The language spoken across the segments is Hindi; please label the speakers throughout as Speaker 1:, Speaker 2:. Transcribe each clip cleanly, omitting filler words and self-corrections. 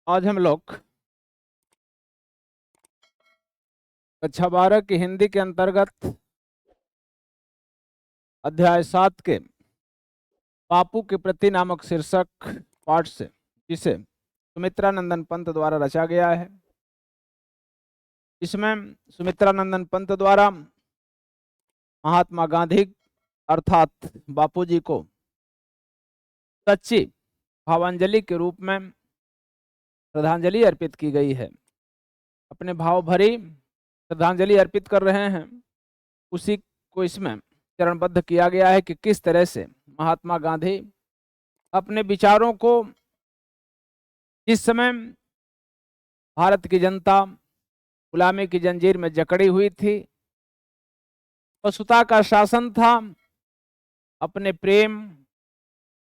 Speaker 1: आज हम लोग कक्षा 12 की हिंदी के अंतर्गत अध्याय 7 के बापू के प्रति नामक शीर्षक पाठ से, जिसे सुमित्रा नंदन पंत द्वारा रचा गया है। इसमें सुमित्रा नंदन पंत द्वारा महात्मा गांधी अर्थात बापूजी को सच्ची भावांजलि के रूप में श्रद्धांजलि अर्पित की गई है। अपने भाव भरी श्रद्धांजलि अर्पित कर रहे हैं, उसी को इसमें चरणबद्ध किया गया है कि किस तरह से महात्मा गांधी अपने विचारों को जिस समय भारत की जनता गुलामी की जंजीर में जकड़ी हुई थी, पशुता का शासन था, अपने प्रेम,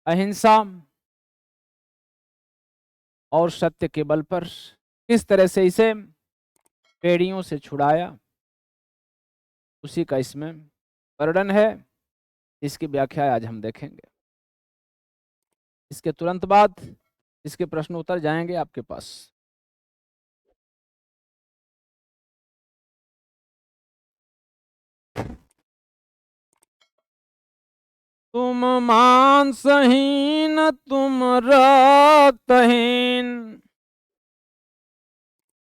Speaker 1: अहिंसा और सत्य के बल पर किस तरह से इसे पेड़ियों से छुड़ाया, उसी का इसमें वर्णन है। इसकी व्याख्या आज हम देखेंगे। इसके तुरंत बाद इसके प्रश्न उत्तर जाएंगे आपके पास। तुम मांसहीन तुम रक्तहीन,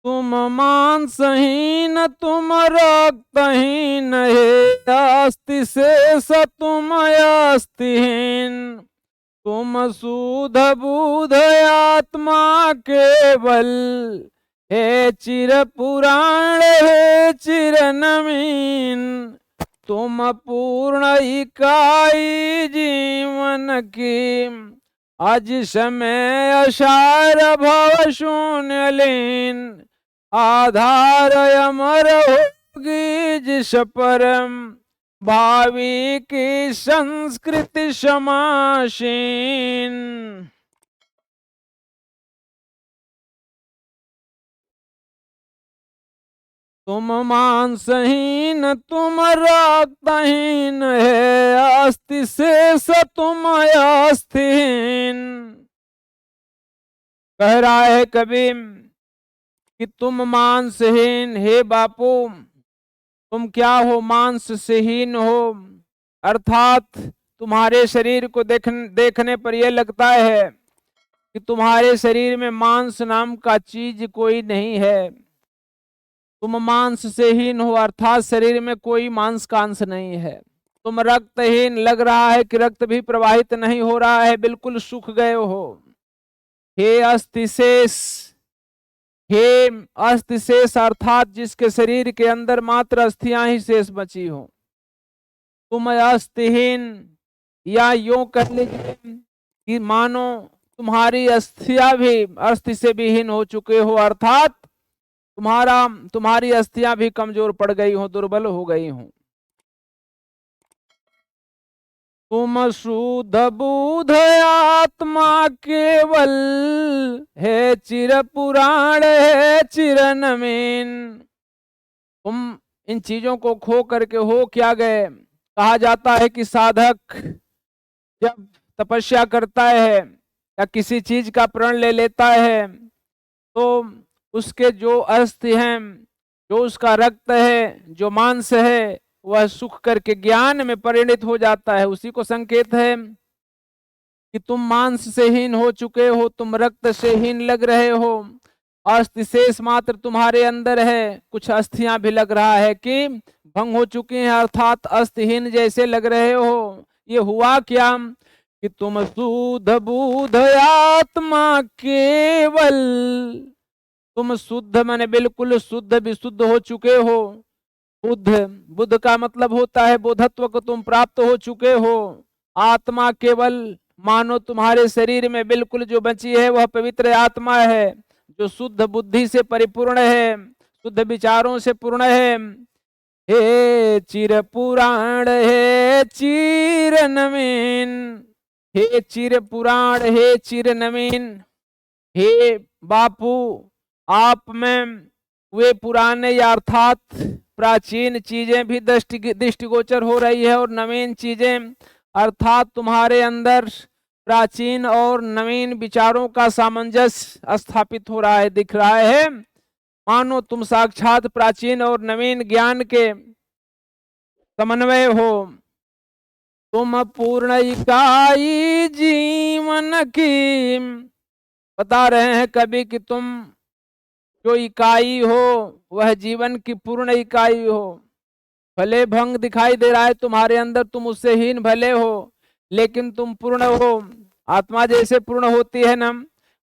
Speaker 1: तुम मांसहीन तुम रक्तहीन, हे अस्ति शेष तुम अस्तिहीन। तुम शुद्ध बुद्ध आत्मा केवल, हे चिर पुराण हे चिर नवीन। तुम पूर्ण इकाई जीवन की, आज समय असार भव शून्य लीन। आधार अमर होगी जिस परम, भावी की संस्कृति समासीन। तुम मांसहीन तुम रक्तहीन, है अस्ति शेष तुम अस्तिहीन। कह रहा है कवि कि तुम मांसहीन, हे बापू तुम क्या हो, मांस से हीन हो, अर्थात तुम्हारे शरीर को देखने पर यह लगता है कि तुम्हारे शरीर में मांस नाम का चीज कोई नहीं है। तुम मांस से हीन हो, अर्थात शरीर में कोई मांस का अंश नहीं है। तुम रक्तहीन, लग रहा है कि रक्त भी प्रवाहित नहीं हो रहा है, बिल्कुल सूख गए हो। हे अस्थि शेष, हे अस्थि शेष अर्थात जिसके शरीर के अंदर मात्र अस्थियां ही शेष बची हो। तुम अस्थिहीन, या यूं कह लीजिए कि मानो तुम्हारी अस्थियां भी अस्थि से भी हीन हो चुके हो, अर्थात तुम्हारी अस्थियां भी कमजोर पड़ गई हो, दुर्बल हो गई हो। तुम शुद्ध बुद्ध आत्मा केवल, हे चिर पुराण हे चिर नवीन। तुम इन चीजों को खो करके हो क्या गए। कहा जाता है कि साधक जब तपस्या करता है या किसी चीज का प्रण ले लेता है, तो उसके जो अस्थि हैं, जो उसका रक्त है, जो मांस है, वह सूख करके ज्ञान में परिणत हो जाता है। उसी को संकेत है कि तुम मांस से हीन हो चुके हो, तुम रक्त से हीन लग रहे हो, अस्थि शेष मात्र तुम्हारे अंदर है। कुछ अस्थियां भी लग रहा है कि भंग हो चुकी हैं, अर्थात अस्थिहीन जैसे लग रहे हो। ये हुआ क्या कि तुम शुद्ध बुद्ध आत्मा केवल, तुम शुद्ध माने बिल्कुल शुद्ध विशुद्ध हो चुके हो। बुद्ध का मतलब होता है बोधत्व को तुम प्राप्त हो चुके हो। आत्मा केवल, मानो तुम्हारे शरीर में बिल्कुल जो बची है वह पवित्र आत्मा है, जो शुद्ध बुद्धि से परिपूर्ण है, शुद्ध विचारों से पूर्ण है। हे चिर पुराण हे चिर नवीन, हे चिर पुराण हे चिर नवीन। हे बापू, आप में वे पुराने या अर्थात प्राचीन चीजें भी दृष्टिगोचर हो रही है, और नवीन चीजें अर्थात तुम्हारे अंदर प्राचीन और नवीन विचारों का सामंजस्य स्थापित हो रहा है, दिख रहा है। मानो तुम साक्षात प्राचीन और नवीन ज्ञान के समन्वय हो। तुम पूर्ण इकाई जीवन की, बता रहे हैं कवि कि तुम जो इकाई हो वह जीवन की पूर्ण इकाई हो। भले भंग दिखाई दे रहा है तुम्हारे अंदर, तुम उससे हीन भले हो, लेकिन तुम पूर्ण हो। आत्मा जैसे पूर्ण होती है ना,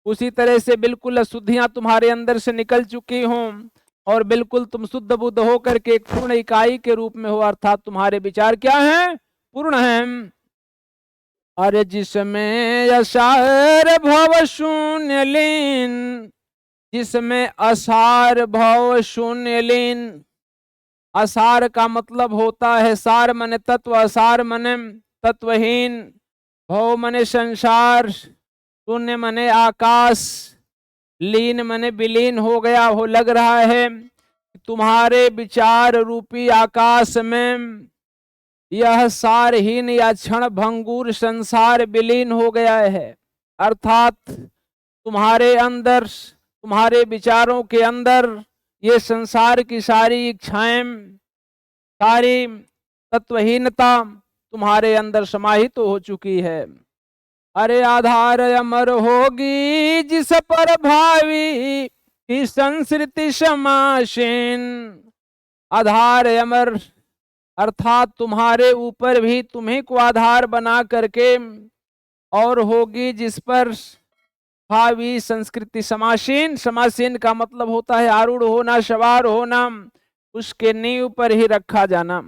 Speaker 1: उसी तरह से बिल्कुल अशुद्धियां तुम्हारे अंदर से निकल चुकी हों और बिल्कुल तुम शुद्ध बुद्ध होकर के एक पूर्ण इकाई के रूप में हो, अर्थात तुम्हारे विचार क्या हैं? पूर्ण हैं। अरे जिसमें असार भव शून्य लीन, जिसमें असार भव शून्य लीन। असार का मतलब होता है सार मने तत्व, असार मने तत्वहीन, भव मने संसार, शून्य मने आकाश, लीन मने विलीन हो गया हो। लग रहा है तुम्हारे विचार रूपी आकाश में यह सारहीन या क्षण भंगुर संसार विलीन हो गया है। अर्थात तुम्हारे अंदर, तुम्हारे विचारों के अंदर ये संसार की सारी इच्छाएं, सारी तत्वहीनता तुम्हारे अंदर समाहित हो चुकी है। अरे आधार अमर होगी जिस पर भावी की संस्कृति समासीन। आधार अमर अर्थात तुम्हारे ऊपर भी तुम्ही को आधार बना करके और होगी जिस पर भावी संस्कृति समासीन। समासीन का मतलब होता है आरूढ़ होना, सवार होना, उसके नींव पर ही रखा जाना।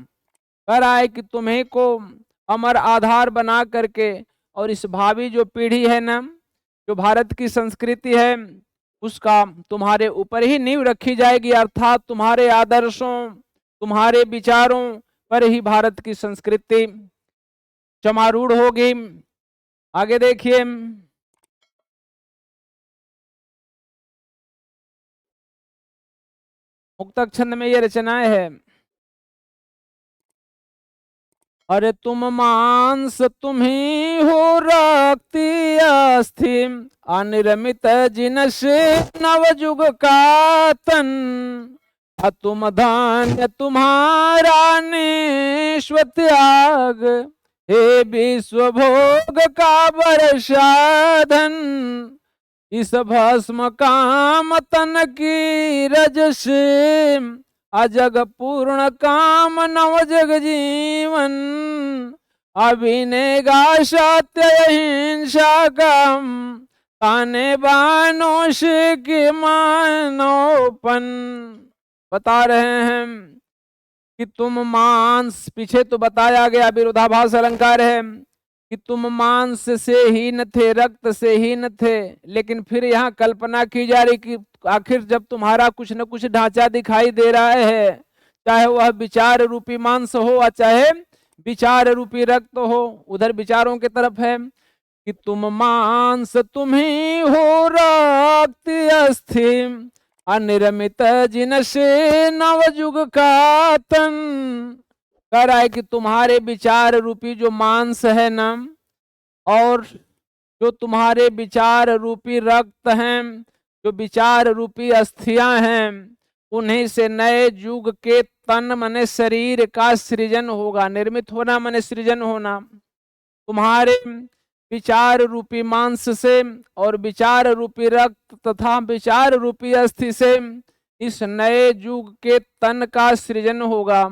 Speaker 1: कह रहा है कि तुम्हें को अमर आधार बना करके और इस भावी जो पीढ़ी है ना, जो भारत की संस्कृति है, उसका तुम्हारे ऊपर ही नींव रखी जाएगी। अर्थात तुम्हारे आदर्शों, तुम्हारे विचारों पर ही भारत की संस्कृति चमारूढ़ होगी। आगे देखिए, मुक्तक छंद में ये रचनाएं है। अरे तुम मांस तुम्ही हो रक्ति अस्थि, अनिरमित जिनस नवजुग का तन। तुम धान्य तुम्हारा निश्व त्याग, हे विश्व भोग का वर्षाधन। इस भस्म काम तन की रजस, अजग पूर्ण काम नव जग जीवन। अभिनेगा सत्य हिंसा काम, ताने बानोश के मानोपन। बता रहे हैं कि तुम मांस, पीछे तो बताया गया विरोधाभास अलंकार है कि तुम मांस से हीन थे, रक्त से हीन थे, लेकिन फिर यहाँ कल्पना की जा रही कि आखिर जब तुम्हारा कुछ न कुछ ढांचा दिखाई दे रहा है, चाहे वह विचार रूपी मांस हो या चाहे विचार रूपी रक्त हो, उधर विचारों की तरफ है कि तुम मांस तुम्ही हो रक्त अस्थि, अनिरमित जिनसे नवजुग का तन। कह रहा है कि तुम्हारे विचार रूपी जो मांस है ना, और जो तुम्हारे विचार रूपी रक्त हैं, जो विचार रूपी अस्थियां हैं, उन्हीं से नए युग के तन मने शरीर का सृजन होगा। निर्मित होना मने सृजन होना। तुम्हारे विचार रूपी मांस से और विचार रूपी रक्त तथा विचार रूपी अस्थि से इस नए युग के तन का सृजन होगा।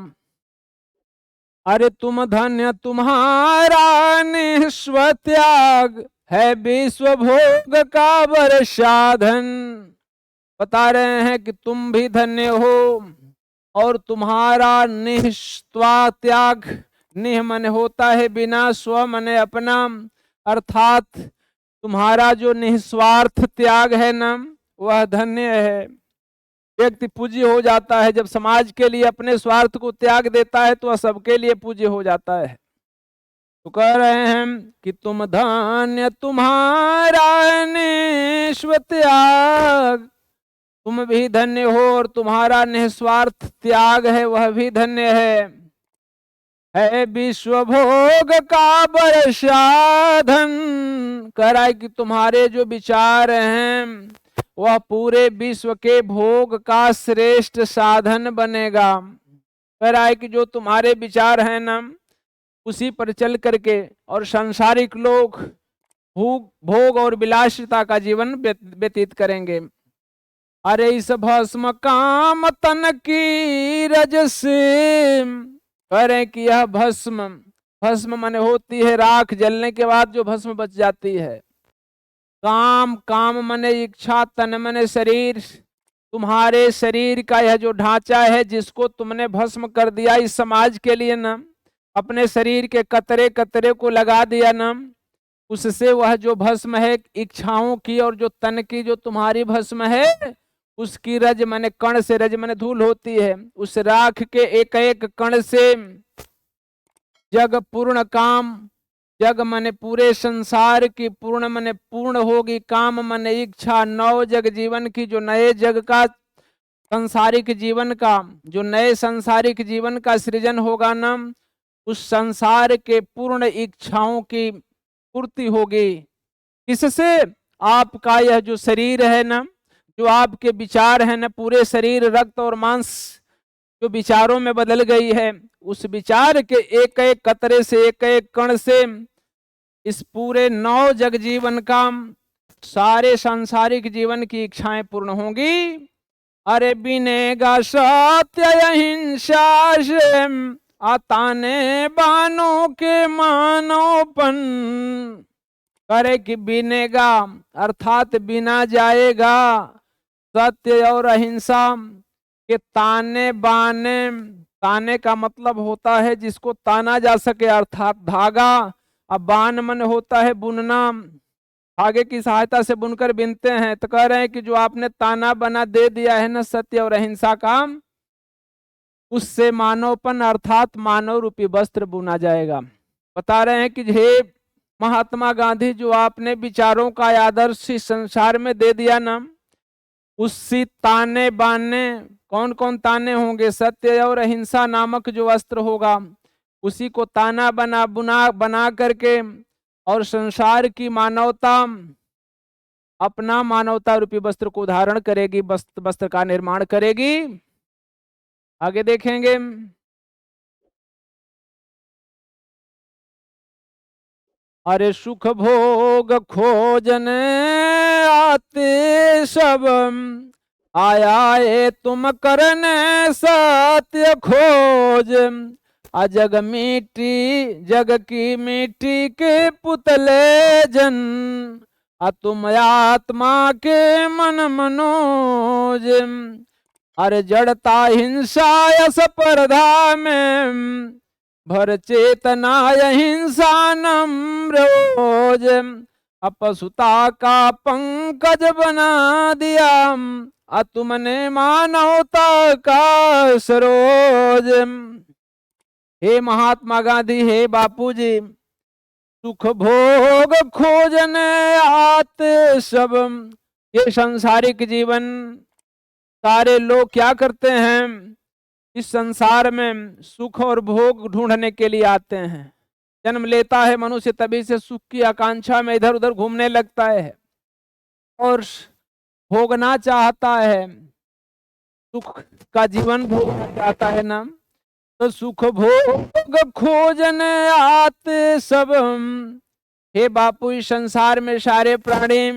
Speaker 1: अरे तुम धन्य तुम्हारा निस्व त्याग, है विश्व भोग का वर्षाधन। बता रहे हैं कि तुम भी धन्य हो और तुम्हारा निस्वा त्याग, निह मन होता है बिना, स्व मने अपना, अर्थात तुम्हारा जो निस्वार्थ त्याग है ना, वह धन्य है। व्यक्ति पूज्य हो जाता है जब समाज के लिए अपने स्वार्थ को त्याग देता है, तो वह सबके लिए पूज्य हो जाता है। तो कह रहे हैं कि तुम धन्य तुम्हारा निस्व त्याग, तुम भी धन्य हो और तुम्हारा निस्वार्थ त्याग है वह भी धन्य है। है विश्व भोग का बड़ साधन। कह रहा है कि तुम्हारे जो विचार हैं वह पूरे विश्व के भोग का श्रेष्ठ साधन बनेगा। कह रहा है कि जो तुम्हारे विचार हैं ना उसी पर चल करके और सांसारिक लोग भोग और विलासिता का जीवन व्यतीत करेंगे। अरे इस भस्म काम तन की रज से, कह रहे कि यह भस्म, भस्म माने होती है राख, जलने के बाद जो भस्म बच जाती है। काम, काम माने इच्छा, तन माने शरीर। तुम्हारे शरीर का यह जो ढांचा है जिसको तुमने भस्म कर दिया इस समाज के लिए ना, अपने शरीर के कतरे कतरे को लगा दिया ना, उससे वह जो भस्म है इच्छाओं की और जो तन की जो तुम्हारी भस्म है उसकी रज माने कण से, रज माने धूल होती है, उस राख के एक एक कण से जग पूर्ण काम, जग माने पूरे संसार की, पूर्ण माने पूर्ण होगी, काम माने इच्छा, नौ जग जीवन की, जो नए जग का संसारिक जीवन का, जो नए संसारिक जीवन का सृजन होगा ना, उस संसार के पूर्ण इच्छाओं की पूर्ति होगी। इससे आपका यह जो शरीर है ना, जो आपके विचार है ना, पूरे शरीर रक्त और मांस जो विचारों में बदल गई है, उस विचार के एक एक कतरे से, एक एक कण से इस पूरे नौ जग जीवन का, सारे सांसारिक जीवन की इच्छाएं पूर्ण होंगी। अरे बिनेगा सत्य अहिंसा से आताने बानों के मानोपन। करे कि बिनेगा अर्थात बिना जाएगा सत्य और अहिंसा के ताने बाने। ताने का मतलब होता है जिसको ताना जा सके, अर्थात धागा। अब बान मन होता है बुनना, धागे की सहायता से बुनकर बिनते हैं। तो कह रहे हैं कि जो आपने ताना बना दे दिया है ना सत्य और अहिंसा का, उससे मानवपन अर्थात मानव रूपी वस्त्र बुना जाएगा। बता रहे हैं कि हे महात्मा गांधी, जो आपने विचारों का आदर्श इस संसार में दे दिया ना, उसी ताने बाने, कौन कौन ताने होंगे, सत्य और अहिंसा नामक जो वस्त्र होगा उसी को ताना बना करके और संसार की मानवता अपना मानवता रूपी वस्त्र को धारण करेगी, वस्त्र का निर्माण करेगी। आगे देखेंगे। अरे सुख भोग खोजने आते सब, आया है तुम करने सत्य खोज। अजग मिट्टी, जग की मिट्टी के पुतले जन, तुम आत्मा के मन मनोज। अरे जड़ता हिंसा स्पर्धा में, भर चेतना अहिंसा नम्रोज। अपसुता का पंकज बना दिया, तुमने मानवता का सरोज। हे महात्मा गांधी, हे बापूजी, सुख भोग खोजने आते सब। ये संसारिक जीवन, सारे लोग क्या करते हैं, इस संसार में सुख और भोग ढूंढने के लिए आते हैं। जन्म लेता है मनुष्य तभी से सुख की आकांक्षा में इधर उधर घूमने लगता है और भोगना चाहता है, सुख का जीवन भोगना चाहता है ना। तो सुख भोग खोजने आते सब। हे बापू, इस संसार में सारे प्राणी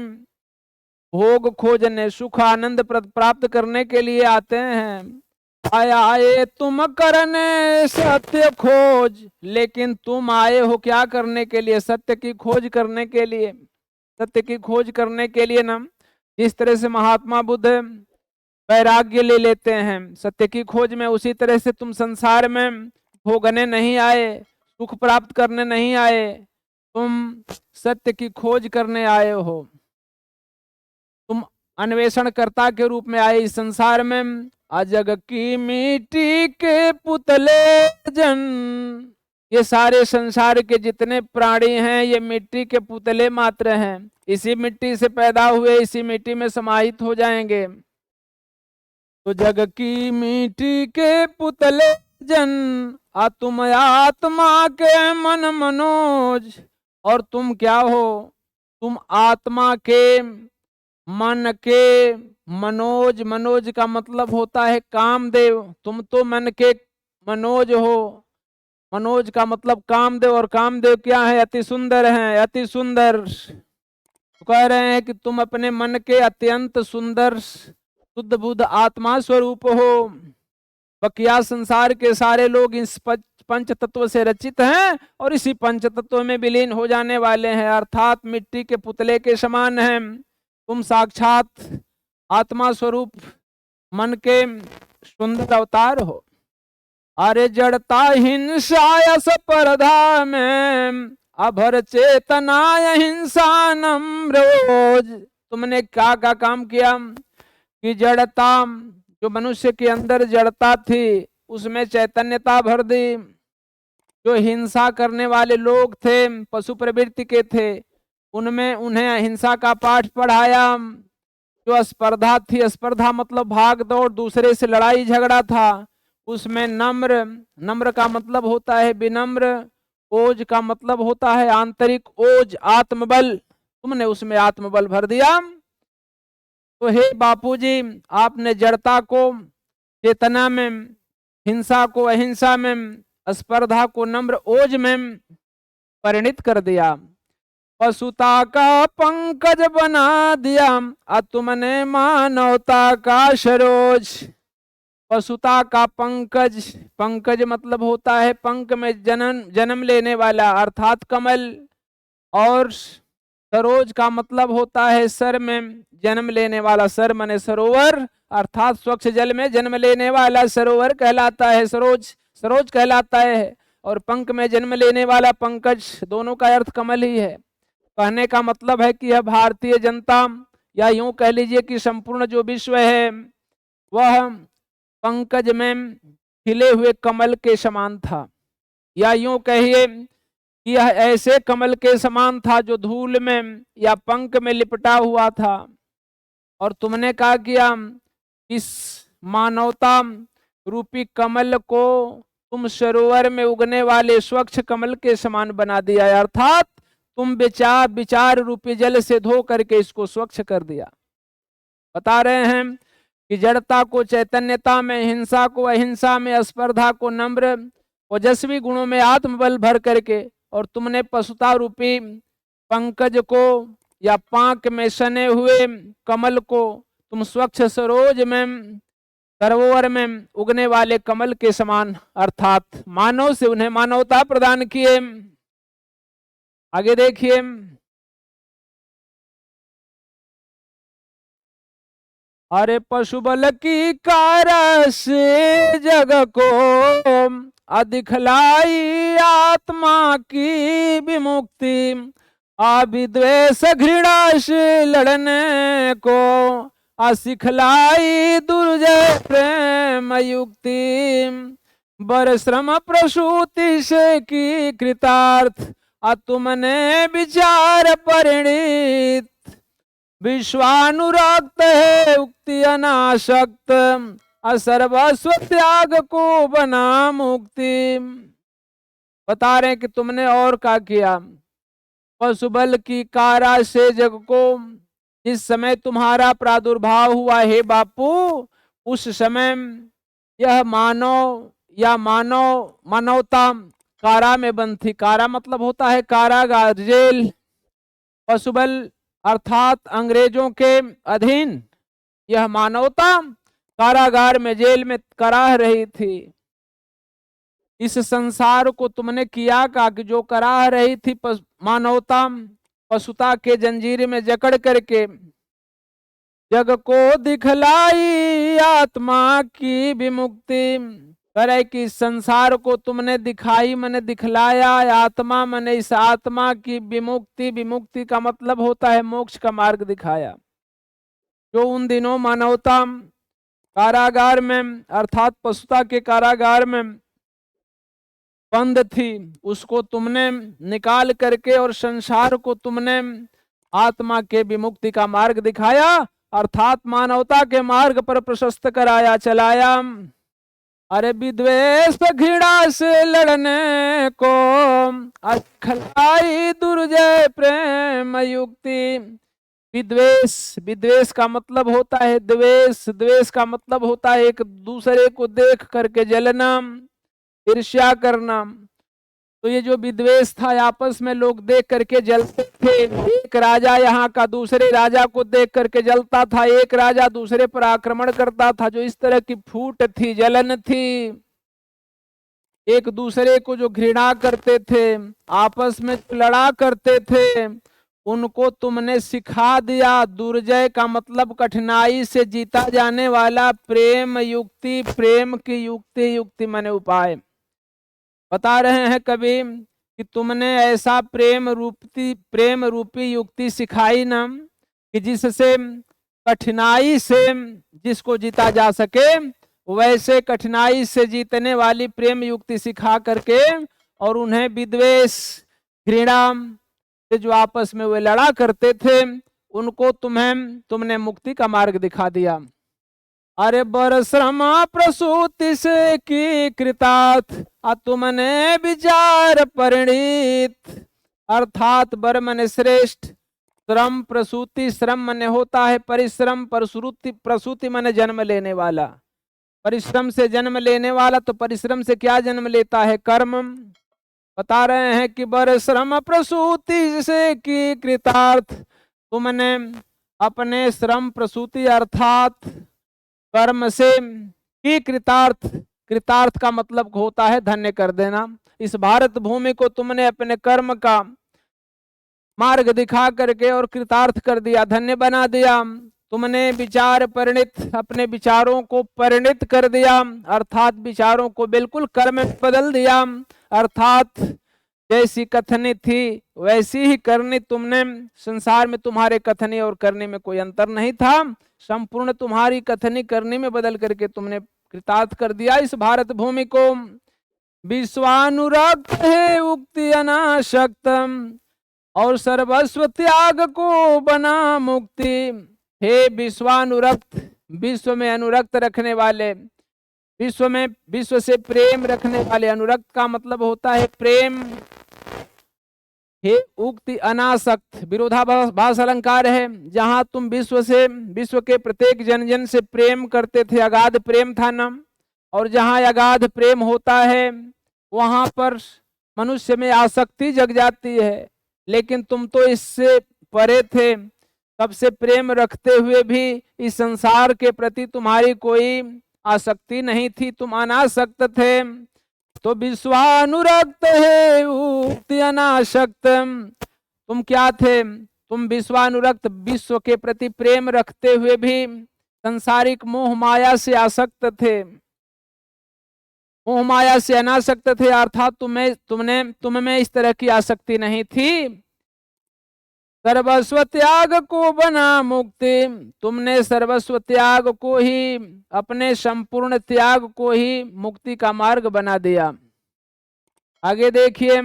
Speaker 1: भोग खोजने, सुख आनंद प्राप्त करने के लिए आते हैं। आए तुम करने सत्य खोज, लेकिन तुम आए हो क्या करने के लिए, सत्य की खोज करने के लिए। सत्य की खोज करने के लिए ना, जिस तरह से महात्मा बुद्ध वैराग्य ले लेते हैं सत्य की खोज में, उसी तरह से तुम संसार में भोगने नहीं आए, सुख प्राप्त करने नहीं आए, तुम सत्य की खोज करने आए हो। तुम अन्वेषणकर्ता के रूप में आए इस संसार में। अजग की मिट्टी के पुतले जन, ये सारे संसार के जितने प्राणी हैं ये मिट्टी के पुतले मात्र हैं। इसी मिट्टी से पैदा हुए, इसी मिट्टी में समाहित हो जाएंगे। तो जग की मिट्टी के पुतले जन तुम आत्मा के मन मनोज। और तुम क्या हो? तुम आत्मा के मन के मनोज। मनोज का मतलब होता है कामदेव। तुम तो मन के मनोज हो। मनोज का मतलब कामदेव, और कामदेव क्या है? अति सुंदर है, अति सुंदर। तो कह रहे हैं कि तुम अपने मन के अत्यंत सुंदर शुद्ध बुद्ध आत्मा स्वरूप हो। बकिया संसार के सारे लोग इस पंच तत्व से रचित हैं और इसी पंच तत्व में विलीन हो जाने वाले हैं, अर्थात मिट्टी के पुतले के समान हैं। तुम साक्षात आत्मा स्वरूप मन के सुंदर अवतार हो। अरे जड़ता हिंसा स्पर्धा में अभर चेतना हिंसा नम्रोज। तुमने क्या काम किया कि जड़ता, जो मनुष्य के अंदर जड़ता थी उसमें चैतन्यता भर दी। जो हिंसा करने वाले लोग थे, पशु प्रवृत्ति के थे, उनमें उन्हें अहिंसा का पाठ पढ़ाया। जो स्पर्धा थी, स्पर्धा मतलब भाग दौड़, दूसरे से लड़ाई झगड़ा था, उसमें नम्र, नम्र का मतलब होता है विनम्र, ओज का मतलब होता है आंतरिक ओज, आत्मबल। तुमने उसमें आत्मबल भर दिया। तो हे बापूजी, आपने जड़ता को चेतना में, हिंसा को अहिंसा में, स्पर्धा को नम्र ओज में परिणित कर दिया। पशुता का पंकज बना दिया तुमने मानवता का सरोज। पशुता का पंकज, पंकज मतलब होता है पंख में जन्म लेने वाला अर्थात कमल, और सरोज का मतलब होता है सर में जन्म लेने वाला। सर माने सरोवर, अर्थात स्वच्छ जल में जन्म लेने वाला सरोवर कहलाता है सरोज, सरोज कहलाता है। और पंख में जन्म लेने वाला पंकज, दोनों का अर्थ कमल ही है। कहने का मतलब है कि यह भारतीय जनता, या यूं कह लीजिए कि संपूर्ण जो विश्व है वह पंकज में खिले हुए कमल के समान था, या यूं कहिए कि यह ऐसे कमल के समान था जो धूल में या पंख में लिपटा हुआ था। और तुमने क्या किया? इस मानवता रूपी कमल को तुम सरोवर में उगने वाले स्वच्छ कमल के समान बना दिया, अर्थात तुम विचार रूपी जल से धो करके इसको स्वच्छ कर दिया। बता रहे हैं कि जड़ता को चैतन्यता में, हिंसा को अहिंसा में, स्पर्धा को नम्र, ओजस्वी गुणों में आत्मबल भर करके, और तुमने पशुता रूपी पंकज को या पांक में सने हुए कमल को तुम स्वच्छ सरोज में, सरोवर में उगने वाले कमल के समान अर्थात मानव से उन्हें मानवता प्रदान किए। आगे देखिए, अरे पशु बल की कार से जग को दिखलाई आत्मा की विमुक्ति, अविद्वेष घृणा से लड़ने को सिखलाई दुर्जय प्रेम युक्ति, बर श्रम प्रसूति से की कृतार्थ तुमने विचार परिणित, विश्वानुरक्त है उक्ति अनासक्त, सर्वस्व त्याग को बना मुक्ति। बता रहे कि तुमने और क्या किया? पशुबल की कारा से जग को, जिस समय तुम्हारा प्रादुर्भाव हुआ हे बापू, उस समय यह मानव या मानवता कारा में बंद थी। कारा मतलब होता है कारागार, जेल। पशुबल अर्थात अंग्रेजों के अधीन यह मानवता कारागार में, जेल में कराह रही थी। इस संसार को तुमने किया का कि जो कराह रही थी मानवता पशुता के जंजीर में जकड़ करके, जग को दिखलाई आत्मा की विमुक्ति। करे कि संसार को तुमने दिखाई मने दिखलाया, आत्मा मने इस आत्मा की विमुक्ति, विमुक्ति का मतलब होता है मोक्ष का मार्ग दिखाया। जो उन दिनों मानवता कारागार में अर्थात पशुता के कारागार में बंद थी, उसको तुमने निकाल करके और संसार को तुमने आत्मा के विमुक्ति का मार्ग दिखाया, अर्थात मानवता के मार्ग पर प्रशस्त कराया, चलाया। अरे विद्वेष घृणा से लड़ने को, अखलाई दुर्जय प्रेम युक्ति। विद्वेष, विद्वेष का मतलब होता है द्वेष, द्वेष का मतलब होता है एक दूसरे को देख करके जलना, ईर्ष्या करना। तो ये जो विद्वेष था, आपस में लोग देख करके जलते थे। एक राजा यहाँ का दूसरे राजा को देख करके जलता था, एक राजा दूसरे पर आक्रमण करता था। जो इस तरह की फूट थी, जलन थी, एक दूसरे को जो घृणा करते थे, आपस में लड़ा करते थे, उनको तुमने सिखा दिया। दुर्जय का मतलब कठिनाई से जीता जाने वाला, प्रेम युक्ति, प्रेम की युक्ति, युक्ति माने उपाय। बता रहे हैं कवि कि तुमने ऐसा प्रेम रूपी युक्ति सिखाई ना, कि जिससे कठिनाई से जिसको जीता जा सके, वैसे कठिनाई से जीतने वाली प्रेम युक्ति सिखा करके, और उन्हें विद्वेष घृणा से जो आपस में वे लड़ा करते थे, उनको तुमने मुक्ति का मार्ग दिखा दिया। अरे बर श्रम प्रसूति से की कृतार्थ, तुमने विचार परिणीत। अर्थात बर मने श्रेष्ठ, श्रम प्रसूति, श्रम मने होता है परिश्रम, प्रसूति मने जन्म लेने वाला, परिश्रम से जन्म लेने वाला। तो परिश्रम से क्या जन्म लेता है? कर्म। बता रहे हैं कि बर श्रम प्रसूति से की कृतार्थ, तुमने अपने श्रम प्रसूति अर्थात कर्म से की कृतार्थ। कृतार्थ का मतलब होता है धन्य कर देना। इस भारत भूमि को तुमने अपने कर्म का मार्ग दिखा करके और कृतार्थ कर दिया, धन्य बना दिया। तुमने विचार परिणित, अपने विचारों को परिणित कर दिया, अर्थात विचारों को बिल्कुल कर्म में बदल दिया। अर्थात जैसी कथनी थी वैसी ही करनी तुमने। संसार में तुम्हारे कथनी और करने में कोई अंतर नहीं था, संपूर्ण तुम्हारी कथनी करने में बदल करके तुमने कृतार्थ कर दिया इस भारत भूमि को। विश्वानुरक्त है उक्ति अनाशक्त, और सर्वस्व त्याग को बना मुक्ति। हे विश्वानुरक्त, विश्व में अनुरक्त रखने वाले, विश्व से प्रेम रखने वाले। अनुरक्त का मतलब होता है प्रेम। हे उक्ति अनासक्त, विरोधाभास अलंकार है। जहां तुम विश्व के प्रत्येक जन जन से प्रेम करते थे, अगाध प्रेम था न, और जहां अगाध प्रेम होता है वहां पर मनुष्य में आसक्ति जग जाती है। लेकिन तुम तो इससे परे थे, सबसे प्रेम रखते हुए भी इस संसार के प्रति तुम्हारी कोई आसक्ति नहीं थी, तुम अनासक्त थे। तो विश्वानुरक्त है उक्ति अनासक्त, तुम क्या थे? तुम विश्वानुरक्त, विश्व के प्रति प्रेम रखते हुए भी संसारिक मोह माया से आसक्त थे, मोह माया से अनासक्त थे। अर्थात तुम में इस तरह की आसक्ति नहीं थी। सर्वस्व त्याग को बना मुक्ति, तुमने सर्वस्व त्याग को ही, अपने संपूर्ण त्याग को ही मुक्ति का मार्ग बना दिया। आगे देखिए,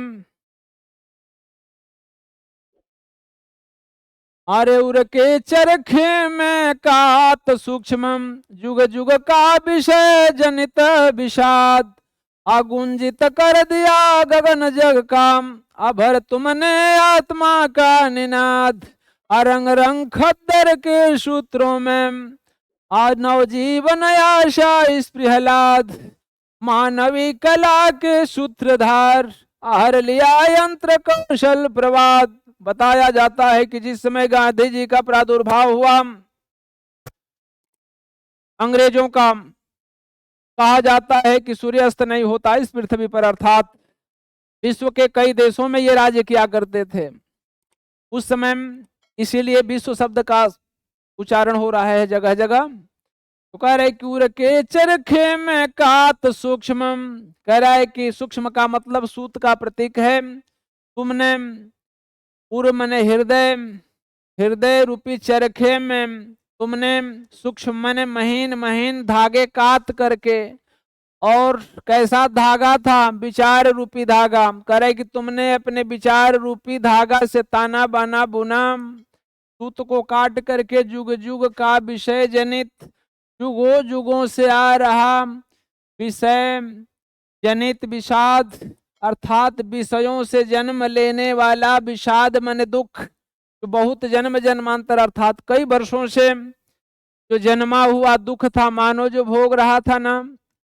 Speaker 1: अरे उर के चरखे में कात सूक्ष्म, जुग जुग का विषय जनित विषाद, अगुंजित कर दिया गगन जग काम, अभर तुमने आत्मा का निनाद। अरंग रंग खद्दर के सूत्रों में, आज नवजीवन आशा इस प्रहलाद, मानवी कला के सूत्रधार, हर लिया यंत्र कौशल प्रवाद। बताया जाता है कि जिस समय गांधी जी का प्रादुर्भाव हुआ, अंग्रेजों का, कहा जाता है कि सूर्यास्त नहीं होता इस पृथ्वी पर, अर्थात विश्व के कई देशों में ये राज्य किया करते थे उस समय। इसीलिए विश्व शब्द का उच्चारण हो रहा है जगह जगह। तो कह रहे कि उर के चरखे में कात सूक्ष्म, कह रहा है कि सूक्ष्म का मतलब सूत का प्रतीक है। तुमने उर मने हृदय, हृदय रूपी चरखे में तुमने सूक्ष्म मने महीन महीन धागे काट करके, और कैसा धागा था? विचार रूपी धागा। करे कि तुमने अपने विचार रूपी धागा से ताना बाना बुना, सूत को काट करके जुग जुग का विषय जनित, जुगों जुगों से आ रहा विषय जनित विषाद अर्थात विषयों से जन्म लेने वाला विषाद मन दुख, जो बहुत जन्म जन्मांतर अर्थात कई वर्षों से जो जन्मा हुआ दुख था, मानो जो भोग रहा था ना,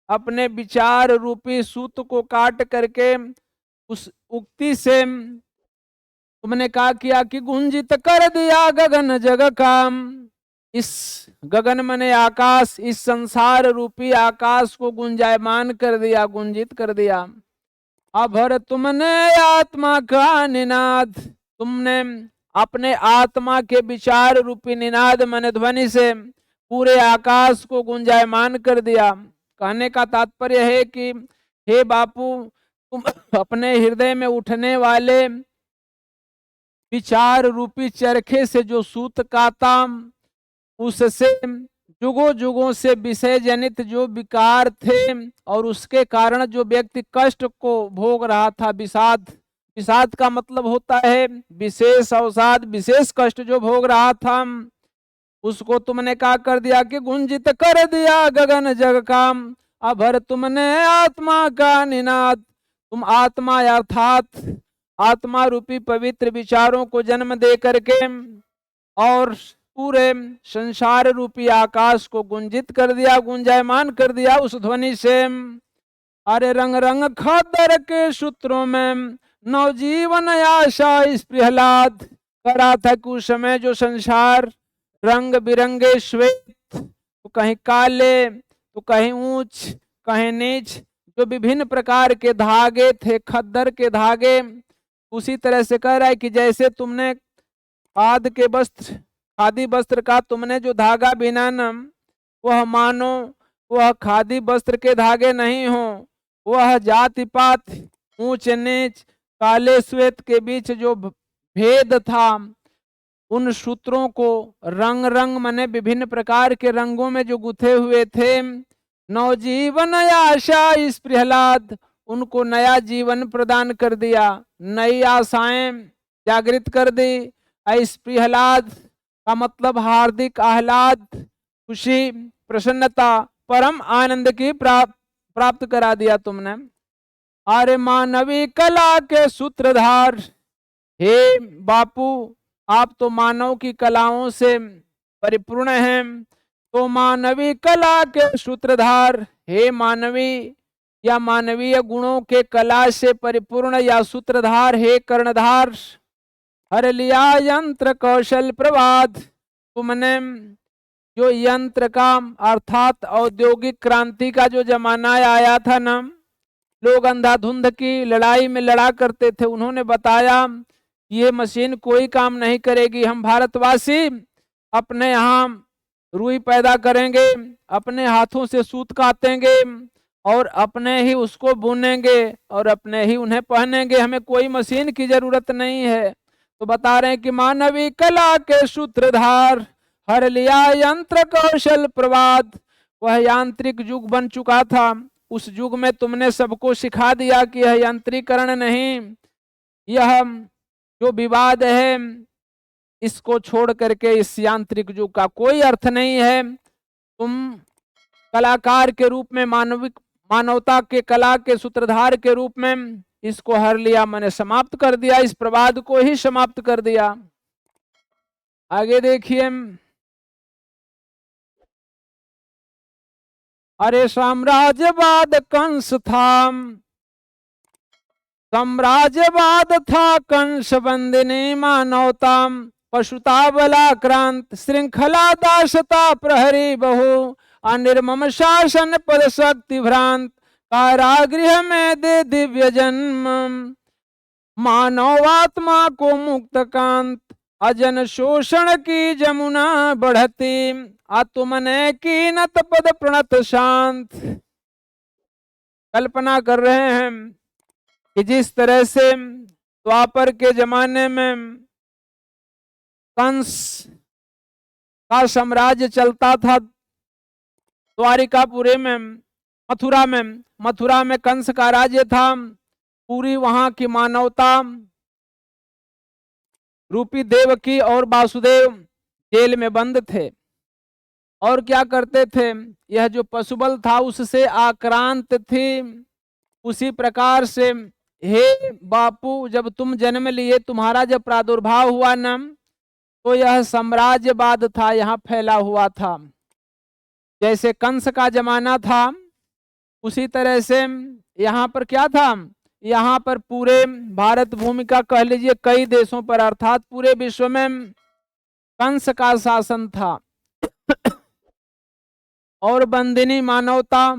Speaker 1: अपने विचार रूपी सूत को काट करके उस उक्ति से तुमने क्या किया कि गुंजित कर दिया गगन जग काम। इस गगन मने आकाश, इस संसार रूपी आकाश को गुंजायमान कर दिया, गुंजित कर दिया। अभर तुमने आत्मा का निनाद, तुमने अपने आत्मा के विचार रूपी निनाद मन ध्वनि से पूरे आकाश को गुंजायमान कर दिया। कहने का तात्पर्य है कि हे बापू, तुम अपने हृदय में उठने वाले विचार रूपी चरखे से जो सूत काता, उससे जुगों जुगों से विषय जनित जो विकार थे और उसके कारण जो व्यक्ति कष्ट को भोग रहा था, विषाद, विषाद का मतलब होता है विशेष अवसाद, विशेष कष्ट जो भोग रहा था, उसको तुमने क्या कर दिया कि गुंजित कर दिया गगन जग काम। अभर तुमने आत्मा का निनाद, तुम आत्मा अर्थात आत्मा रूपी पवित्र विचारों को जन्म दे करके और पूरे संसार रूपी आकाश को गुंजित कर दिया, गुंजायमान कर दिया उस ध्वनि से। अरे रंग रंग खदर के सूत्रों में नवजीवन आशा इस प्रहलाद, करा था कि उस समय जो संसार रंग बिरंगे श्वेत, तो कहीं काले, तो कहीं ऊंच, कहीं नीच, जो विभिन्न प्रकार के धागे थे, खद्दर के धागे, उसी तरह से कह रहा है कि जैसे तुमने खाद के वस्त्र, खादी वस्त्र का तुमने जो धागा बिना न, वह मानो वह खादी वस्त्र के धागे नहीं हो, वह जाति पात, ऊंच नीच, काले श्वेत के बीच जो भेद था, उन सूत्रों को रंग रंग मने विभिन्न प्रकार के रंगों में जो गुथे हुए थे, नवजीवन आशा इस प्रहलाद, उनको नया जीवन प्रदान कर दिया, नई आशाएं जागृत कर दी। इस प्रहलाद का मतलब हार्दिक आह्लाद, खुशी, प्रसन्नता, परम आनंद की प्राप्त करा दिया तुमने। अरे मानवी कला के सूत्रधार, हे बापू, आप तो मानव की कलाओं से परिपूर्ण हैं, तो मानवी कला के सूत्रधार, हे मानवी या मानवीय गुणों के कला से परिपूर्ण या सूत्रधार, हे कर्णधार, हर लिया यंत्र कौशल प्रवाद, तुमने जो यंत्र का अर्थात औद्योगिक क्रांति का जो जमाना आया था ना, लोग अंधाधुंध की लड़ाई में लड़ा करते थे, उन्होंने बताया ये मशीन कोई काम नहीं करेगी, हम भारतवासी अपने यहाँ रुई पैदा करेंगे, अपने हाथों से सूत काटेंगे और अपने ही उसको बुनेंगे और अपने ही उन्हें पहनेंगे, हमें कोई मशीन की जरूरत नहीं है। तो बता रहे हैं कि मानवी कला के सूत्रधार, हर लिया यंत्र कौशल प्रवाद, वह यांत्रिक युग बन चुका था, उस युग में तुमने सबको सिखा दिया कि यह यंत्रीकरण नहीं, यह जो विवाद है इसको छोड़ करके इस यांत्रिक युग का कोई अर्थ नहीं है। तुम कलाकार के रूप में, मानवता के कला के सूत्रधार के रूप में इसको हर लिया, मैंने समाप्त कर दिया, इस प्रवाद को ही समाप्त कर दिया। आगे देखिए, अरे साम्राज्यवाद कंस था, साम्राज्यवाद था कंस बंदिनी मानवता, पशुता बलाक्रांत श्रृंखला दासता प्रहरी बहु, अनिर्मम शासन पद शक्ति भ्रांत, कारागृह में दे दिव्य जन्म, मानवात्मा को मुक्त कांत, अजन शोषण की जमुना बढ़ती, तुमने कीनत पद प्रणत शांत। कल्पना कर रहे हैं कि जिस तरह से द्वापर के जमाने में कंस का साम्राज्य चलता था, द्वारिकापुरी में, मथुरा में कंस का राज्य था, पूरी वहां की मानवता रूपी देवकी और वासुदेव जेल में बंद थे। और क्या करते थे, यह जो पशुबल था उससे आक्रांत थी। उसी प्रकार से हे बापू, जब तुम जन्म लिए, तुम्हारा जब प्रादुर्भाव हुआ न, तो यह साम्राज्यवाद था, यहाँ फैला हुआ था। जैसे कंस का जमाना था, उसी तरह से यहाँ पर क्या था, यहाँ पर पूरे भारत भूमि का कह लीजिए कई देशों पर अर्थात पूरे विश्व में कंस का शासन था। और बंदिनी मानवता,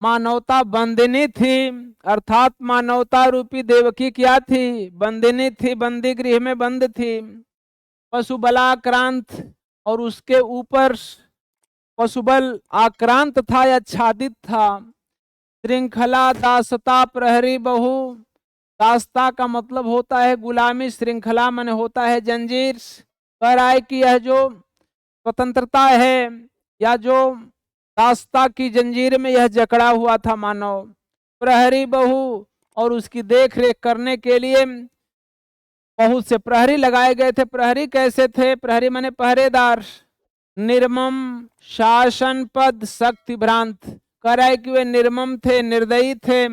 Speaker 1: मानवता बंदिनी थी, अर्थात मानवता रूपी देवकी क्या थी, बंदिनी थी, बंदी गृह में बंद थी, पशुबलाक्रांत। और उसके ऊपर पशुबल आक्रांत था, आच्छादित था। श्रृंखला दासता प्रहरी बहु, दासता का मतलब होता है गुलामी, श्रृंखला मन होता है जंजीर। कह रहा है कि यह जो स्वतंत्रता है या जो दासता की जंजीर में यह जकड़ा हुआ था मानव। प्रहरी बहु, और उसकी देख रेख करने के लिए बहुत से प्रहरी लगाए गए थे। प्रहरी कैसे थे, प्रहरी माने पहरेदार। निर्मम शासन पद शक्ति भ्रांत, कह रहा है कि वे निर्मम थे, निर्दयी थे,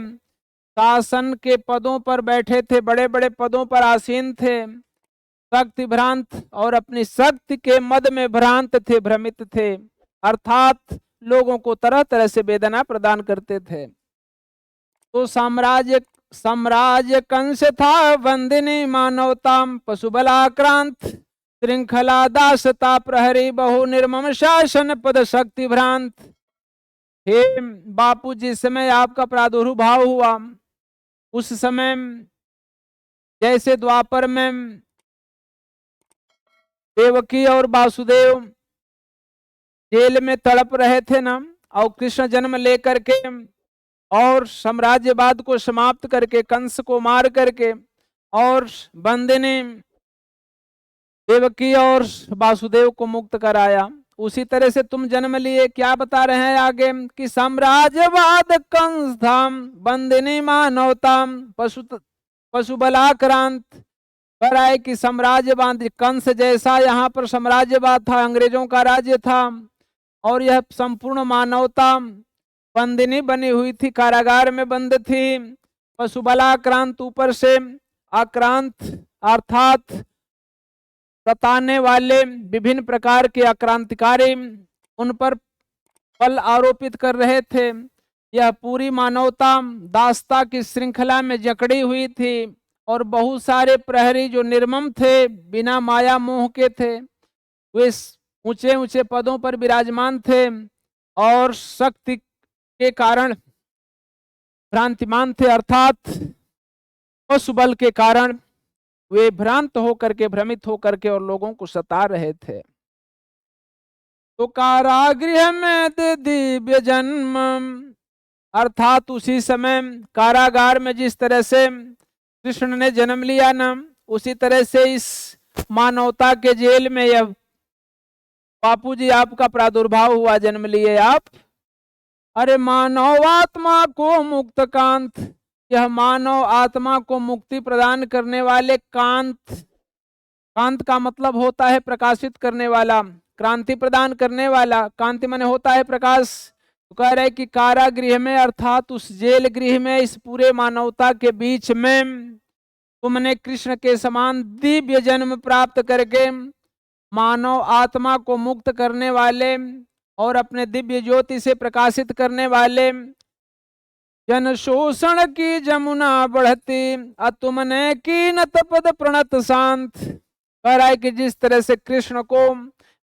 Speaker 1: शासन के पदों पर बैठे थे, बड़े बड़े पदों पर आसीन थे, शक्ति भ्रांत, और अपनी शक्ति के मद में भ्रांत थे, भ्रमित थे, अर्थात लोगों को तरह तरह से वेदना प्रदान करते थे। तो साम्राज्य कंस था, बंदिनी मानवता पशुबलाक्रांत, श्रृंखला दासता प्रहरी बहु, निर्मम शासन पद शक्ति भ्रांत। हे बापू, जिस समय आपका प्रादुर्भाव हुआ उस समय जैसे द्वापर में देवकी और वासुदेव जेल में तड़प रहे थे ना, और कृष्ण जन्म लेकर के और साम्राज्यवाद को समाप्त करके कंस को मार करके और बंदिनी देवकी और वासुदेव को मुक्त कराया, उसी तरह से तुम जन्म लिए। क्या बता रहे हैं आगे कि साम्राज्यवाद कंस धाम, बंदिनी मानवता पशुबलाक्रांत। कह रहा है कि साम्राज्यवाद कंस जैसा यहाँ पर साम्राज्यवाद था, अंग्रेजों का राज्य था, और यह संपूर्ण मानवता बंदिनी बनी हुई थी, कारागार में बंद थी। पशुबलाक्रांत, ऊपर से आक्रांत अर्थात सताने वाले विभिन्न प्रकार के आक्रांतिकारी उन पर बल आरोपित कर रहे थे। यह पूरी मानवता दासता की श्रृंखला में जकड़ी हुई थी, और बहुत सारे प्रहरी जो निर्मम थे, बिना माया मोह के थे, वे ऊंचे ऊंचे पदों पर विराजमान थे, और शक्ति के कारण भ्रांतिमान थे, अर्थात पशुबल के कारण वे भ्रांत होकर के, भ्रमित होकर के और लोगों को सता रहे थे। तो कारागृह में दे दिव्य जन्म, अर्थात उसी समय कारागार में जिस तरह से कृष्ण ने जन्म लिया ना, उसी तरह से इस मानवता के जेल में यह बापू जी आपका प्रादुर्भाव हुआ, जन्म लिए आप। अरे मानव आत्मा को मुक्त कांत, यह मानव आत्मा को मुक्ति प्रदान करने वाले कांत, कांत का मतलब होता है प्रकाशित करने वाला, क्रांति प्रदान करने वाला, कांति माने होता है प्रकाश। तो कह रहे कि कारागृह में अर्थात उस जेल गृह में, इस पूरे मानवता के बीच में तुमने कृष्ण के समान दिव्य जन्म प्राप्त करके मानव आत्मा को मुक्त करने वाले और अपने दिव्य ज्योति से प्रकाशित करने वाले, जन शोषण की जमुना बढ़ती तुमने की नत पद प्रणत शांत। कह रहा है कि जिस तरह से कृष्ण को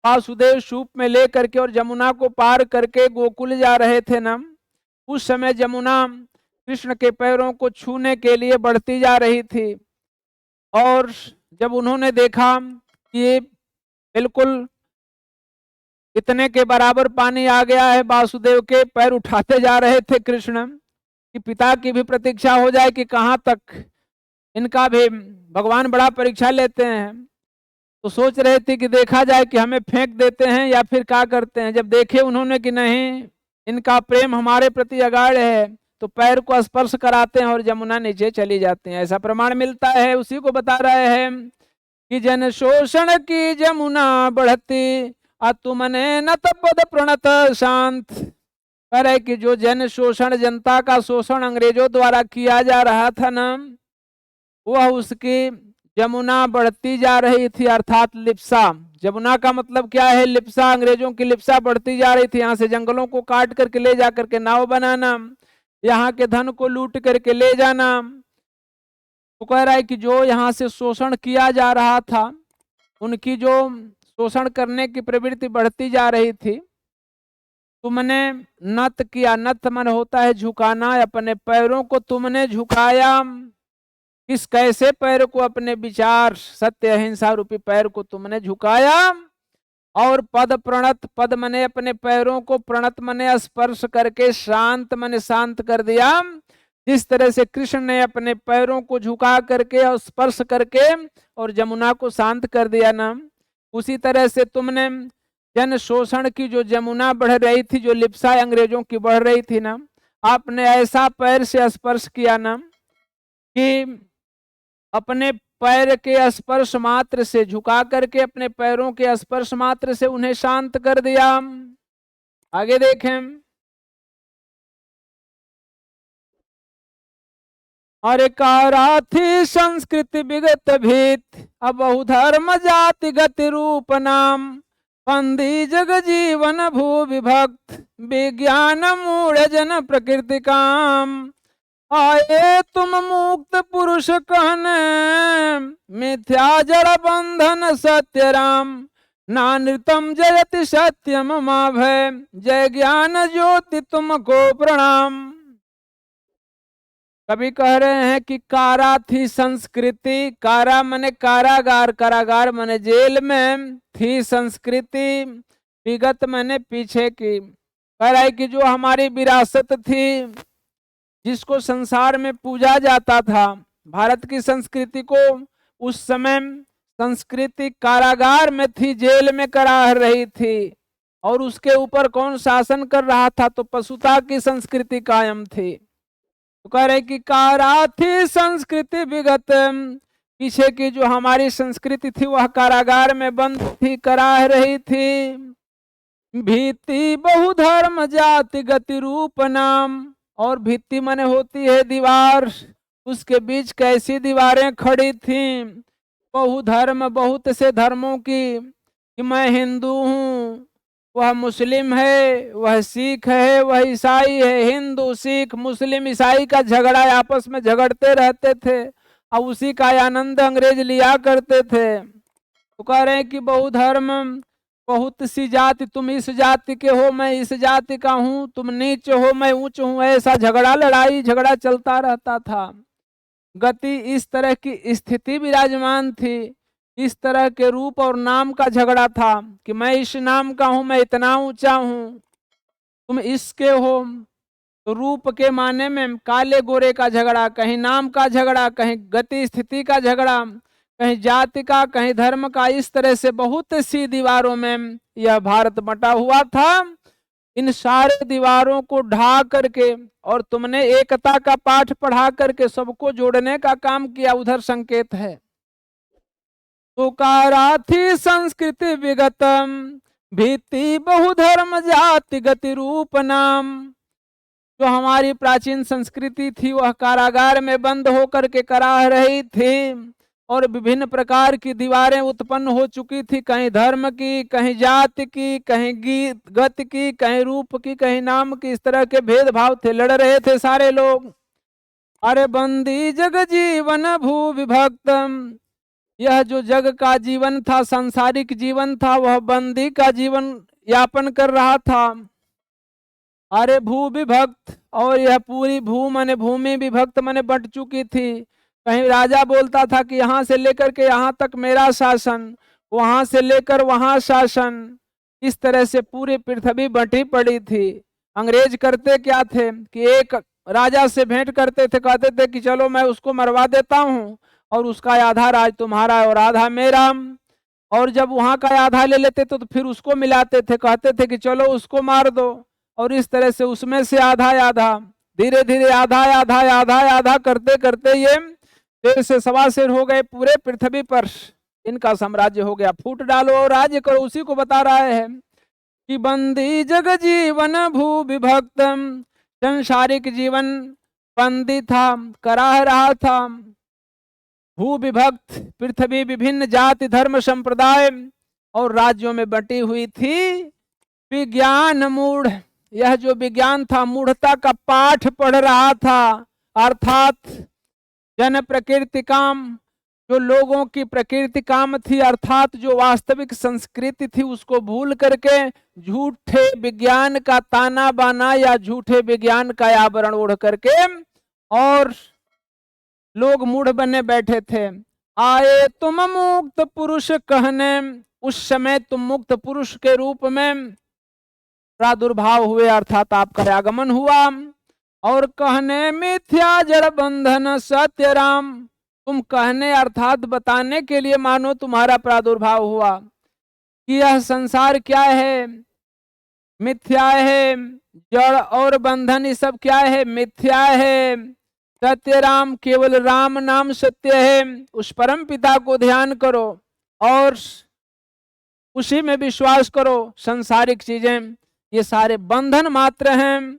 Speaker 1: वासुदेव सूप में लेकर के और जमुना को पार करके गोकुल जा रहे थे ना, उस समय जमुना कृष्ण के पैरों को छूने के लिए बढ़ती जा रही थी, और जब उन्होंने देखा कि बिल्कुल इतने के बराबर पानी आ गया है, वासुदेव के पैर उठाते जा रहे थे कृष्ण, कि पिता की भी प्रतीक्षा हो जाए कि कहाँ तक इनका भी भगवान बड़ा परीक्षा लेते हैं। तो सोच रहे थे कि देखा जाए कि हमें फेंक देते हैं या फिर क्या करते हैं। जब देखे उन्होंने कि नहीं, इनका प्रेम हमारे प्रति अगाढ़ है, तो पैर को स्पर्श कराते हैं और जमुना नीचे चली जाती है। ऐसा प्रमाण मिलता है, उसी को बता रहे हैं कि जन शोषण की जमुना बढ़ती तुमने नत पद प्रणत शांत। कह रहे कि जो जन शोषण, जनता का शोषण अंग्रेजों द्वारा किया जा रहा था ना, वह उसकी जमुना बढ़ती जा रही थी, अर्थात लिप्सा। जमुना का मतलब क्या है? लिप्सा। अंग्रेजों की लिप्सा बढ़ती जा रही थी। यहाँ से जंगलों को काट करके ले जा करके नाव बनाना, यहाँ के धन को लूट करके ले जाना। तो कह रहा है कि जो यहाँ से शोषण किया जा रहा था, उनकी जो शोषण करने की प्रवृत्ति बढ़ती जा रही थी, तुमने नत किया। नत मन होता है झुकाना। अपने पैरों को तुमने झुकाया। किस कैसे पैर को? अपने विचार, सत्य अहिंसा रूपी पैर को तुमने झुकाया। और पद प्रणत, पद मने अपने पैरों को, प्रणत मने स्पर्श करके, शांत मने शांत कर दिया। जिस तरह से कृष्ण ने अपने पैरों को झुका करके और स्पर्श करके और जमुना को शांत कर दिया ना, उसी तरह से तुमने जन शोषण की जो जमुना बढ़ रही थी, जो लिप्सा अंग्रेजों की बढ़ रही थी ना, आपने ऐसा पैर से स्पर्श किया ना कि अपने पैर के स्पर्श मात्र से, झुका करके अपने पैरों के स्पर्श मात्र से उन्हें शांत कर दिया। आगे देखें। अरे कारा थी संस्कृति विगत भीत, अब बहुधर्म जाति गति रूप नाम, बंदी जग जीवन भू विभक्त, विज्ञान मूढ़ जन प्रकृति काम। आए तुम मुक्त पुरुष कहने, मिथ्या जड़ बंधन सत्य राम, नानृतम जयति सत्यम मा भय, जय ज्ञान ज्योति तुमको प्रणाम। कभी कह रहे हैं कि कारा थी संस्कृति। कारा मने कारागार, कारागार मने जेल में, थी संस्कृति, विगत मने पीछे की। कह रहा है कि जो हमारी विरासत थी, जिसको संसार में पूजा जाता था, भारत की संस्कृति को उस समय संस्कृति कारागार में थी, जेल में करा रही थी। और उसके ऊपर कौन शासन कर रहा था? तो पशुता की संस्कृति कायम थी। तो कह रहे कि कारा थी संस्कृति विगत, पीछे की जो हमारी संस्कृति थी वह कारागार में बंद थी, करा रही थी। भीति बहुधर्म जाति गति रूप नाम, और भित्ति माने होती है दीवार, उसके बीच कैसी दीवारें खड़ी थीं? बहुधर्म, बहुत से धर्मों की, कि मैं हिंदू हूँ, वह मुस्लिम है, वह सिख है, वह ईसाई है। हिंदू सिख मुस्लिम ईसाई का झगड़ा, आपस में झगड़ते रहते थे और उसी का आनंद अंग्रेज लिया करते थे। तो कह रहे हैं कि बहुधर्म, बहुत सी जाति, तुम इस जाति के हो, मैं इस जाति का हूँ, तुम नीच हो, मैं ऊंच हूँ, ऐसा झगड़ा, लड़ाई झगड़ा चलता रहता था। गति, इस तरह की स्थिति विराजमान थी, इस तरह के रूप और नाम का झगड़ा था कि मैं इस नाम का हूं, मैं इतना ऊंचा हूं, तुम इसके हो। तो रूप के माने में काले गोरे का झगड़ा, कहीं नाम का झगड़ा, कहीं गति स्थिति का झगड़ा, कहीं जाति का, कहीं धर्म का। इस तरह से बहुत सी दीवारों में यह भारत बटा हुआ था। इन सारे दीवारों को ढा करके और तुमने एकता का पाठ पढ़ा करके सबको जोड़ने का काम किया, उधर संकेत है। तो कारा थी संस्कृति विगतम, भीति बहुधर्म जाति गति रूप नाम। जो हमारी प्राचीन संस्कृति थी वह कारागार में बंद होकर के करा रही थी, और विभिन्न प्रकार की दीवारें उत्पन्न हो चुकी थी, कहीं धर्म की, कहीं जाति की, कहीं गति की, कहीं रूप की, कहीं नाम की। इस तरह के भेदभाव थे, लड़ रहे थे सारे लोग। अरे बंदी जग जीवन भू विभक्तम, यह जो जग का जीवन था, सांसारिक जीवन था, वह बंदी का जीवन यापन कर रहा था। अरे भू विभक्त, और यह पूरी भू माने भूमि, विभक्त माने बंट चुकी थी। कहीं राजा बोलता था कि यहाँ से लेकर के यहाँ तक मेरा शासन, वहां से लेकर वहां शासन। इस तरह से पूरी पृथ्वी बंटी पड़ी थी। अंग्रेज करते क्या थे कि एक राजा से भेंट करते थे, कहते थे कि चलो मैं उसको मरवा देता हूँ और उसका आधा राज तुम्हारा और आधा मेरा। और जब वहां का आधा ले लेते तो फिर उसको मिलाते थे, कहते थे कि चलो उसको मार दो। और इस तरह से उसमें से आधा आधा, धीरे धीरे आधा आधा आधा आधा करते करते ये 1.5 से 1.25 शेर हो गए पूरे पृथ्वी पर। इनका साम्राज्य हो गया। फूट डालो और राज्य करो, उसी को बता रहा है कि बंदी जग जीवन भू विभक्त, संसारिक जीवन बंदी था, कराह रहा था। भू विभक्त, पृथ्वी विभिन्न जाति धर्म संप्रदाय और राज्यों में बटी हुई थी। विज्ञान मूढ़, यह जो विज्ञान था मूढ़ता का पाठ पढ़ रहा था, अर्थात जन प्रकृति काम, जो लोगों की प्रकृति काम थी, अर्थात जो वास्तविक संस्कृति थी उसको भूल करके झूठे विज्ञान का ताना बाना या झूठे विज्ञान का आवरण ओढ़ करके और लोग मूढ़ बने बैठे थे। आए तुम मुक्त पुरुष कहने, उस समय तुम मुक्त पुरुष के रूप में प्रादुर्भाव हुए, अर्थात आपका आगमन हुआ। और कहने मिथ्या जड़ बंधन सत्य राम, तुम कहने अर्थात बताने के लिए मानो तुम्हारा प्रादुर्भाव हुआ कि यह संसार क्या है, मिथ्या है, जड़ और बंधन ये सब क्या है, मिथ्या है। सत्य राम, केवल राम नाम सत्य है। उस परम पिता को ध्यान करो और उसी में विश्वास करो। संसारिक चीजें ये सारे बंधन मात्र हैं।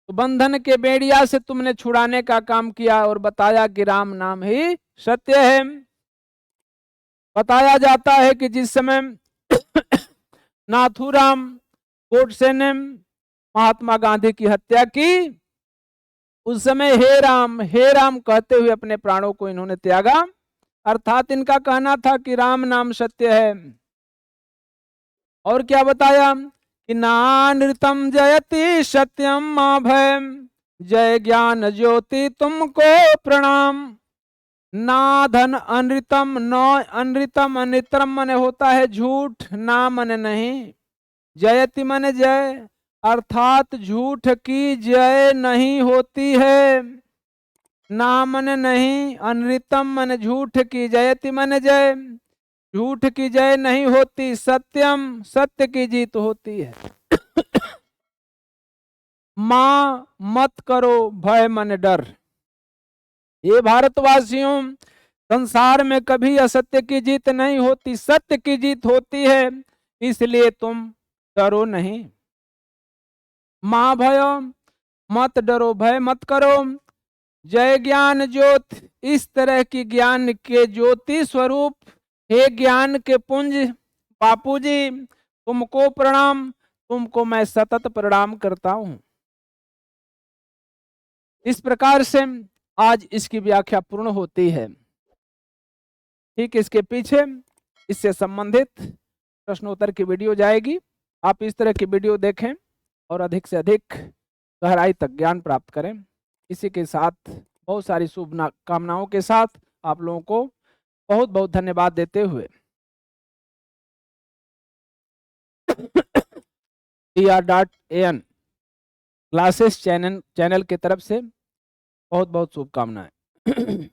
Speaker 1: तो बंधन के बेड़िया से तुमने छुड़ाने का काम किया और बताया कि राम नाम ही सत्य है। बताया जाता है कि जिस समय नाथूराम गोडसे ने महात्मा गांधी की हत्या की, उस समय हे राम कहते हुए अपने प्राणों को इन्होंने त्यागा। अर्थात इनका कहना था कि राम नाम सत्य है। और क्या बताया कि नानृतम जयति सत्यम मां भय, जय ज्ञान ज्योति तुमको प्रणाम। ना धन अनृतम, न अनृतम, अनृतम मने होता है झूठ, ना मने नहीं, जयति मने जय, अर्थात झूठ की जय नहीं होती है। ना मने नहीं, अनृतम मने झूठ की, जयति मने जय, झूठ की जय नहीं होती, सत्यम सत्य की जीत होती है। मां मत करो भय मन डर, ये भारतवासियों संसार में कभी असत्य की जीत नहीं होती, सत्य की जीत होती है, इसलिए तुम डरो नहीं। मां भय, मत डरो, भय मत करो। जय ज्ञान ज्योत, इस तरह की ज्ञान के ज्योति स्वरूप हे ज्ञान के पुंज बापूजी, तुमको प्रणाम, तुमको मैं सतत प्रणाम करता हूं। इस प्रकार से आज इसकी व्याख्या पूर्ण होती है। ठीक इसके पीछे इससे संबंधित प्रश्नोत्तर की वीडियो जाएगी। आप इस तरह की वीडियो देखें और अधिक से अधिक गहराई तक ज्ञान प्राप्त करें। इसी के साथ बहुत सारी शुभ कामनाओं के साथ आप लोगों को बहुत बहुत धन्यवाद देते हुए TR.AN क्लासेस चैनल की तरफ से बहुत बहुत शुभकामनाएं।